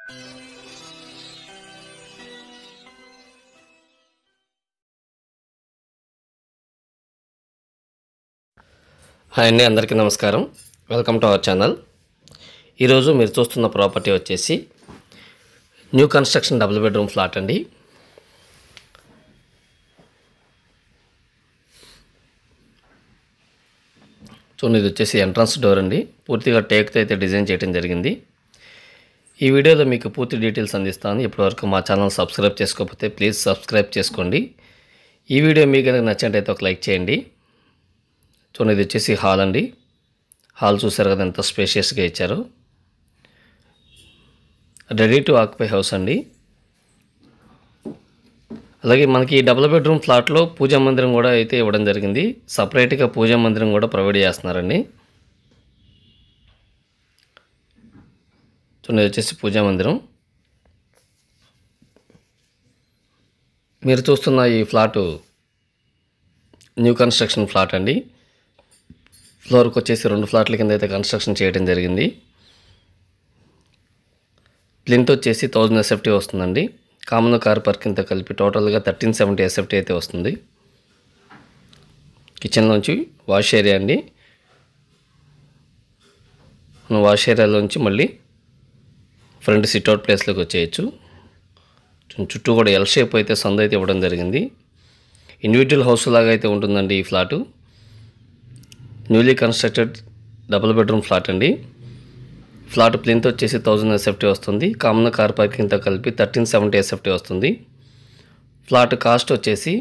Hi అండి, అందరికీ నమస్కారం. Welcome to our channel. ఈరోజు మీరు చూస్తున్న ప్రాపర్టీ వచ్చేసి new construction double bedroom flat అండి. చూడండి, ఇది వచ్చేసి ఎంట్రన్స్ డోర్ అండి. పూర్తిగా టేక్తో అయితే డిజైన్ చేయడం జరిగింది. ఈ వీడియోలో మీకు పూర్తి డీటెయిల్స్ అందిస్తాను. ఇప్పటివరకు మా ఛానల్ సబ్స్క్రైబ్ చేసుకోకపోతే ప్లీజ్ సబ్స్క్రైబ్ చేసుకోండి. ఈ వీడియో మీకు కనుక నచ్చినట్టయితే ఒక లైక్ చేయండి. చూడండి, ఇది వచ్చేసి హాల్ అండి. హాల్ చూసారు కదా ఎంత స్పేషియస్గా ఇచ్చారు. రెడీ టు ఆక్యుపై హౌస్ అండి. అలాగే మనకి డబుల్ బెడ్రూమ్ ఫ్లాట్లో పూజా మందిరం కూడా అయితే ఇవ్వడం జరిగింది. సపరేట్గా పూజా మందిరం కూడా ప్రొవైడ్ చేస్తున్నారండి. చూడండి, ఇది వచ్చేసి పూజా మందిరం. మీరు చూస్తున్న ఈ ఫ్లాటు న్యూ కన్స్ట్రక్షన్ ఫ్లాట్ అండి. ఫ్లోర్కి వచ్చేసి 2 ఫ్లాట్ల కింద అయితే కన్స్ట్రక్షన్ చేయడం జరిగింది. ప్లింత్ వచ్చేసి 1000 SFT వస్తుందండి. కామన్ కార్ పార్కింగ్తో కలిపి టోటల్గా 1370 SFT అయితే వస్తుంది. కిచెన్లోంచి వాష్ ఏరియా అండి. మనం వాష్ ఏరియాలోంచి మళ్ళీ ఫ్రంట్ సిట్అవుట్ ప్లేస్లోకి వచ్చేయచ్చు. చుట్టూ కూడా ఎల్ షేప్ అయితే సందు అయితే ఇవ్వడం జరిగింది. ఇండివిజువల్ హౌస్ లాగా అయితే ఉంటుందండి ఈ flat. Newly constructed double bedroom flat అండి. ఫ్లాట్ ప్లింత్ వచ్చేసి 1000 SFT వస్తుంది. కామన్ కార్ పార్కింగ్తో కలిపి 1370 SFT వస్తుంది. ఫ్లాట్ కాస్ట్ వచ్చేసి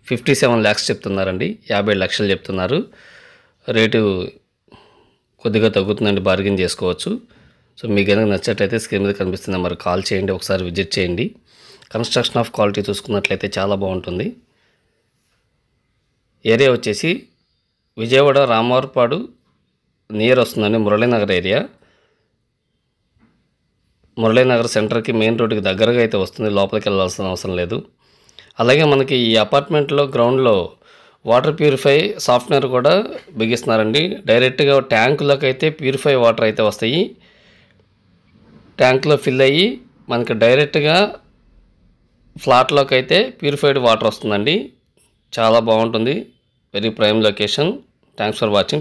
57 lakhs చెప్తున్నారండి. 50 లక్షలు చెప్తున్నారు. రేటు కొద్దిగా తగ్గుతుందండి, బార్గెన్ చేసుకోవచ్చు. సో మీకు కనుక నచ్చినట్లయితే స్క్రీన్ మీద కనిపిస్తుంది మరి కాల్ చేయండి, ఒకసారి విజిట్ చేయండి. కన్స్ట్రక్షన్ ఆఫ్ క్వాలిటీ చూసుకున్నట్లయితే చాలా బాగుంటుంది. ఏరియా వచ్చేసి విజయవాడ రామవరపాడు నియర్ వస్తుందండి. మురళీనగర్ ఏరియా. మురళీనగర్ సెంటర్కి మెయిన్ రోడ్డుకి దగ్గరగా అయితే వస్తుంది. లోపలికి వెళ్ళాల్సిన అవసరం లేదు. అలాగే మనకి ఈ అపార్ట్మెంట్లో గ్రౌండ్లో వాటర్ ప్యూరిఫై సాఫ్ట్వేర్ కూడా బిగిస్తున్నారండి. డైరెక్ట్గా ట్యాంకులోకి అయితే ప్యూరిఫై వాటర్ అయితే వస్తాయి. ట్యాంక్లో ఫిల్ అయ్యి మనకి డైరెక్ట్గా ఫ్లాట్లోకి అయితే ప్యూరిఫైడ్ వాటర్ వస్తుందండి. చాలా బాగుంటుంది. Very prime location. Thanks for watching.